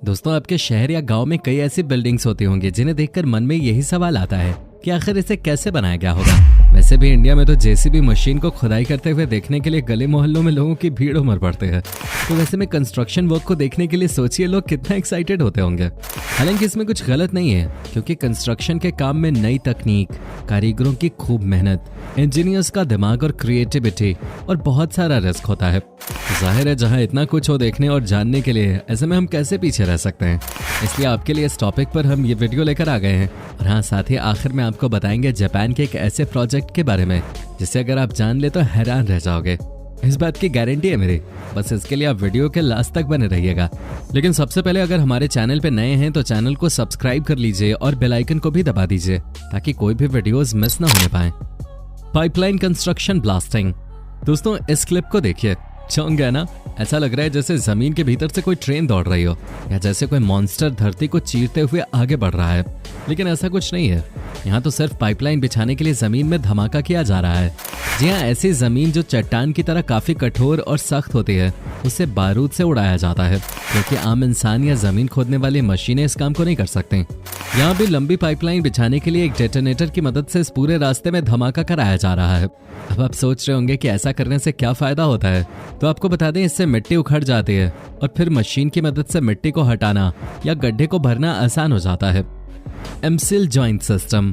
दोस्तों, आपके शहर या गांव में कई ऐसी बिल्डिंग्स होती होंगी जिन्हें देखकर मन में यही सवाल आता है कि आखिर इसे कैसे बनाया गया होगा। वैसे भी इंडिया में तो जेसीबी मशीन को खुदाई करते हुए देखने के लिए गली मोहल्लों में लोगों की भीड़ उमड़ पड़ती है। तो वैसे में कंस्ट्रक्शन वर्क को देखने के लिए सोचिए लोग कितना एक्साइटेड होते होंगे। हालांकि इसमें कुछ गलत नहीं है, क्योंकि कंस्ट्रक्शन के काम में नई तकनीक, कारीगरों की खूब मेहनत, इंजीनियर्स का दिमाग और क्रिएटिविटी और बहुत सारा रिस्क होता है। जाहिर है, जहां इतना कुछ हो देखने और जानने के लिए, ऐसे में हम कैसे पीछे रह सकते हैं। इसलिए आपके लिए इस टॉपिक पर हम ये वीडियो लेकर आ गए हैं। और हाँ, साथ ही आखिर में आपको बताएंगे जापान के एक ऐसे प्रोजेक्ट के बारे में जिसे अगर आप जान ले तो हैरान रह जाओगे। इस बात की गारंटी है मेरी। बस इसके लिए आप वीडियो के लास्ट तक बने रहिएगा। लेकिन सबसे पहले अगर हमारे चैनल पे नए हैं तो चैनल को सब्सक्राइब कर लीजिए और बेल आइकन को भी दबा दीजिए ताकि कोई भी वीडियोस मिस ना होने पाए। Pipeline construction blasting. दोस्तों, इस क्लिप को देखिए, चौंक गया ना? ऐसा लग रहा है जैसे जमीन के भीतर से कोई ट्रेन दौड़ रही हो या जैसे कोई मॉन्स्टर धरती को चीरते हुए आगे बढ़ रहा है। लेकिन ऐसा कुछ नहीं है। यहाँ तो सिर्फ पाइपलाइन बिछाने के लिए जमीन में धमाका किया जा रहा है। जी हाँ, ऐसी जमीन जो चट्टान की तरह काफी कठोर और सख्त होती है, उसे बारूद से उड़ाया जाता है, क्योंकि आम इंसान या जमीन खोदने वाली मशीनें इस काम को नहीं कर सकते। यहाँ भी लंबी पाइपलाइन बिछाने के लिए एक डेटोनेटर की मदद से इस पूरे रास्ते में धमाका कराया जा रहा है। अब आप सोच रहे होंगे कि ऐसा करने से क्या फायदा होता है। तो आपको बता दें, इससे मिट्टी उखड़ जाती है और फिर मशीन की मदद से मिट्टी को हटाना या गड्ढे को भरना आसान हो जाता है। M-Seal joint system.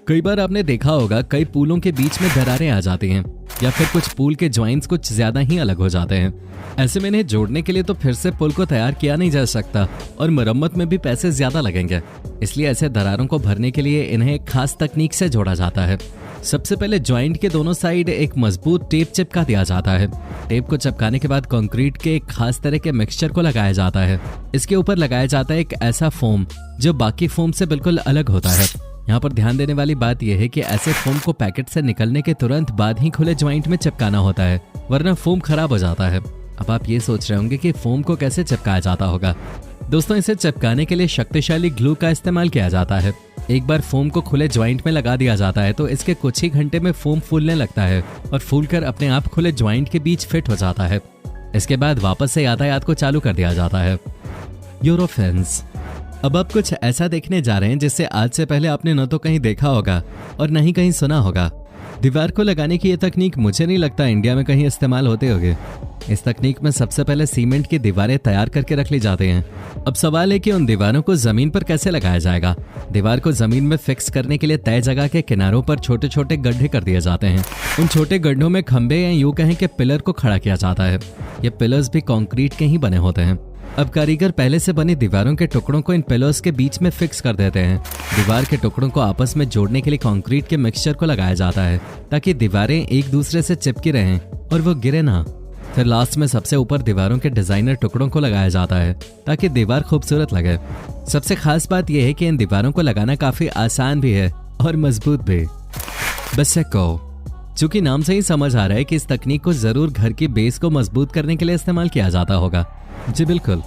कई बार आपने देखा होगा कई पुलों के बीच में दरारें आ जाती हैं या फिर कुछ पुल के जॉइंट्स कुछ ज्यादा ही अलग हो जाते हैं। ऐसे में इन्हें जोड़ने के लिए तो फिर से पुल को तैयार किया नहीं जा सकता और मरम्मत में भी पैसे ज्यादा लगेंगे। इसलिए ऐसे दरारों को भरने के लिए इन्हें एक खास तकनीक से जोड़ा जाता है। सबसे पहले जॉइंट के दोनों साइड एक मजबूत टेप चिपका दिया जाता है। टेप को चिपकाने के बाद कंक्रीट के एक खास तरह के मिक्सचर को लगाया जाता है। इसके ऊपर लगाया जाता है एक ऐसा फोम जो बाकी फोम से बिल्कुल अलग होता है। यहाँ पर ध्यान देने वाली बात यह है कि ऐसे फोम को पैकेट से निकलने के तुरंत बाद ही खुले जॉइंट में चिपकाना होता है, वरना फोम खराब हो जाता है। अब आप ये सोच रहे होंगे कि फोम को कैसे चिपकाया जाता होगा। दोस्तों, इसे चिपकाने के लिए शक्तिशाली ग्लू का इस्तेमाल किया जाता है। एक बार फोम को खुले जॉइंट में लगा दिया जाता है तो इसके कुछ ही घंटे में फोम फूलने लगता है और फूलकर अपने आप खुले जॉइंट के बीच फिट हो जाता है। इसके बाद वापस से यातायात को चालू कर दिया जाता है। यूरोफेंस। अब आप कुछ ऐसा देखने जा रहे हैं जिससे आज से पहले आपने न तो कहीं देखा होगा और न ही कहीं सुना होगा। दीवार को लगाने की यह तकनीक मुझे नहीं लगता इंडिया में कहीं इस्तेमाल होते होंगे। इस तकनीक में सबसे पहले सीमेंट की दीवारें तैयार करके रख ली जाती हैं। अब सवाल है कि उन दीवारों को जमीन पर कैसे लगाया जाएगा। दीवार को जमीन में फिक्स करने के लिए तय जगह के किनारों पर छोटे छोटे गड्ढे कर दिए जाते हैं। उन छोटे गड्ढों में खंभे या यूं कहें कि पिलर को खड़ा किया जाता है। ये पिलर्स भी कंक्रीट के ही बने होते हैं। अब कारीगर पहले से बनी दीवारों के टुकड़ों को इन पिलर्स के बीच में फिक्स कर देते हैं। दीवार के टुकड़ों को आपस में जोड़ने के लिए कंक्रीट के मिक्सचर को लगाया जाता है ताकि दीवारें एक दूसरे से चिपकी रहें और वो गिरे ना। फिर लास्ट में सबसे ऊपर दीवारों के डिजाइनर टुकड़ों को लगाया जाता है ताकि दीवार खूबसूरत लगे। सबसे खास बात यह है कि इन दीवारों को लगाना काफी आसान भी है और मजबूत भी। बेसेको। चूंकि नाम से ही समझ आ रहा है कि इस तकनीक को जरूर घर की बेस को मजबूत करने के लिए इस्तेमाल किया जाता होगा। जी बिल्कुल।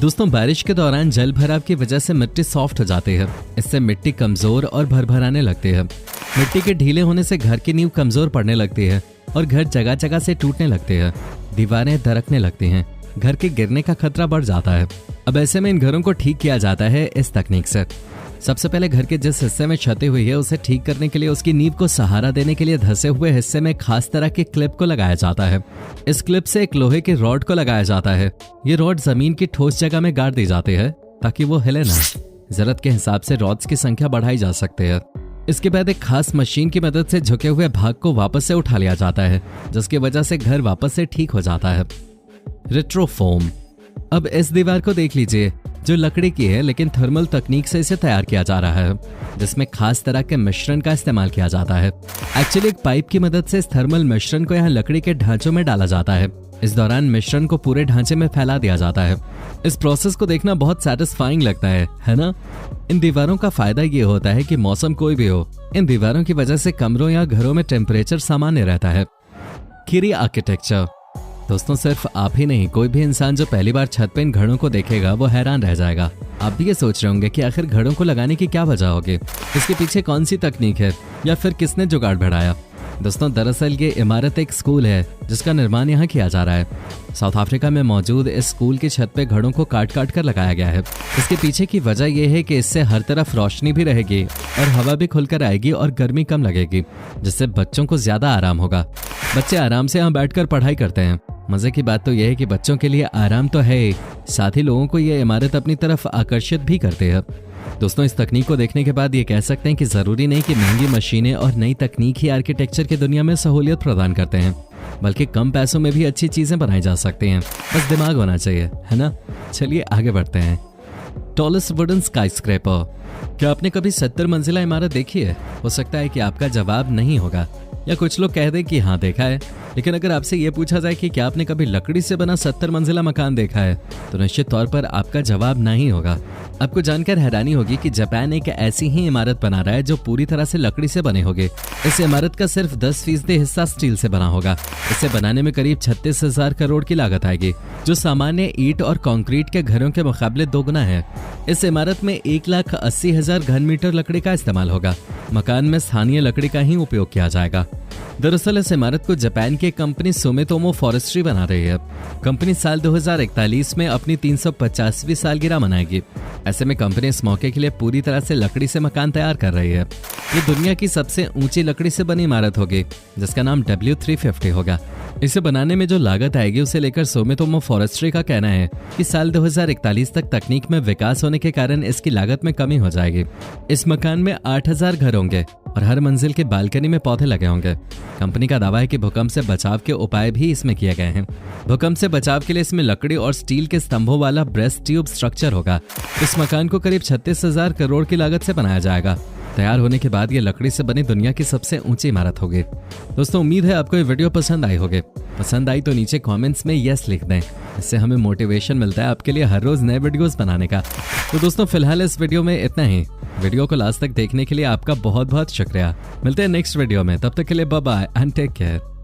दोस्तों, बारिश के दौरान जल भराव की वजह से मिट्टी सॉफ्ट हो जाती है। इससे मिट्टी कमजोर और भरभराने लगती है। मिट्टी के ढीले होने से घर की नींव कमजोर पड़ने लगती है और घर जगह जगह से टूटने लगते हैं। दीवारें दरकने लगती हैं। घर के गिरने का खतरा बढ़ जाता है। अब ऐसे में इन घरों को ठीक किया जाता है इस तकनीक से। सबसे पहले घर के जिस हिस्से में क्षति हुई है उसे ठीक करने के लिए उसकी नींव को सहारा देने के लिए धंसे हुए हिस्से में खास तरह के क्लिप को लगाया जाता है। इस क्लिप से एक लोहे के रॉड को लगाया जाता है। ये रॉड जमीन की ठोस जगह में गाड़ दी जाती है ताकि वो हिले ना। जरूरत के हिसाब से रॉड्स की संख्या बढ़ाई जा सकती है। इसके बाद एक खास मशीन की मदद से झुके हुए भाग को वापस से उठा लिया जाता है, जिसकी वजह से घर वापस से ठीक हो जाता है। रेट्रोफोम। अब इस दीवार को देख लीजिए, जो लकड़ी की है लेकिन थर्मल तकनीक से इसे तैयार किया जा रहा है, जिसमें खास तरह के मिश्रण का इस्तेमाल किया जाता है। एक्चुअली एक पाइप की मदद से इस थर्मल मिश्रण को यहाँ लकड़ी के ढांचों में डाला जाता है। इस दौरान मिश्रण को पूरे ढांचे में फैला दिया जाता है। इस प्रोसेस को देखना बहुत सेटिस्फाइंग लगता है ना? इन दीवारों का फायदा ये होता है कि मौसम कोई भी हो, इन दीवारों की वजह से कमरों या घरों में टेम्परेचर सामान्य रहता है। किरी आर्किटेक्चर। दोस्तों, सिर्फ आप ही नहीं, कोई भी इंसान जो पहली बार छत पे इन घड़ों को देखेगा वो हैरान रह जाएगा। आप भी ये सोच रहे होंगे कि आखिर घड़ों को लगाने की क्या वजह होगी, इसके पीछे कौन सी तकनीक है या फिर किसने जुगाड़ बढ़ाया। दोस्तों दरअसल ये इमारत एक स्कूल है जिसका निर्माण यहाँ किया जा रहा है। साउथ अफ्रीका में मौजूद इस स्कूल की छत पे घड़ों को काट काट कर लगाया गया है। इसके पीछे की वजह यह है कि इससे हर तरफ रोशनी भी रहेगी और हवा भी खुलकर आएगी और गर्मी कम लगेगी, जिससे बच्चों को ज्यादा आराम होगा। बच्चे आराम से यहाँ बैठकर पढ़ाई करते हैं। मजे की बात तो यह है कि बच्चों के लिए आराम तो है, साथ ही लोगों को ये इमारत अपनी तरफ आकर्षित भी करती है। दोस्तों इस तकनीक को देखने के बाद ये कह सकते हैं कि जरूरी नहीं कि महंगी मशीनें और नई तकनीक ही आर्किटेक्चर की दुनिया में सहूलियत प्रदान करते हैं, बल्कि कम पैसों में भी अच्छी चीजें बनाई जा सकती हैं। बस दिमाग होना चाहिए, है ना। चलिए आगे बढ़ते हैं। Tallest wooden skyscraper. क्या आपने कभी 70 मंजिला इमारत देखी है? हो सकता है कि आपका जवाब नहीं होगा, या कुछ लोग कह दें कि हाँ देखा है। लेकिन अगर आपसे ये पूछा जाए कि क्या आपने कभी लकड़ी से बना 70 मंजिला मकान देखा है, तो निश्चित तौर पर आपका जवाब नहीं होगा। आपको जानकर हैरानी होगी कि जापान एक ऐसी ही इमारत बना रहा है जो पूरी तरह से लकड़ी से बने होंगे। इस इमारत का सिर्फ 10% हिस्सा स्टील से बना होगा। इसे बनाने में करीब 36,000 करोड़ की लागत आएगी, जो सामान्य ईंट और कंक्रीट के घरों के मुकाबले दोगुना है। इस इमारत में 1,80,000 घन मीटर लकड़ी का इस्तेमाल होगा। मकान में स्थानीय लकड़ी का ही उपयोग किया जाएगा। दरअसल इस इमारत को जापान की कंपनी सुमितोमो फॉरेस्ट्री बना रही है। कंपनी साल 2041 में अपनी 350वीं सालगिरह मनाएगी। ऐसे में कंपनी इस मौके के लिए पूरी तरह से लकड़ी से मकान तैयार कर रही है। ये दुनिया की सबसे ऊंची लकड़ी से बनी इमारत होगी, जिसका नाम W350 होगा। इसे बनाने में जो लागत आएगी उसे लेकर सुमितोमो फॉरेस्ट्री का कहना है कि साल 2041 तक तकनीक में विकास होने के कारण इसकी लागत में कमी हो जाएगी। इस मकान में 8,000 घर होंगे और हर मंजिल के बालकनी में पौधे लगे होंगे। कंपनी का दावा है कि भूकंप से बचाव के उपाय भी इसमें किए गए हैं। भूकंप से बचाव के लिए इसमें लकड़ी और स्टील के स्तंभों वाला ब्रेस्ट ट्यूब स्ट्रक्चर होगा। इस मकान को करीब 36,000 करोड़ की लागत से बनाया जाएगा। तैयार होने के बाद ये लकड़ी से बनी दुनिया की सबसे ऊंची इमारत होगी। दोस्तों उम्मीद है आपको ये वीडियो पसंद आई होगी। पसंद आई तो नीचे कमेंट्स में यस लिख दें। इससे हमें मोटिवेशन मिलता है आपके लिए हर रोज नए वीडियोस बनाने का। तो दोस्तों फिलहाल इस वीडियो में इतना ही। वीडियो को लास्ट तक देखने के लिए आपका बहुत बहुत शुक्रिया। मिलते हैं नेक्स्ट वीडियो में, तब तक के लिए bye bye and take care.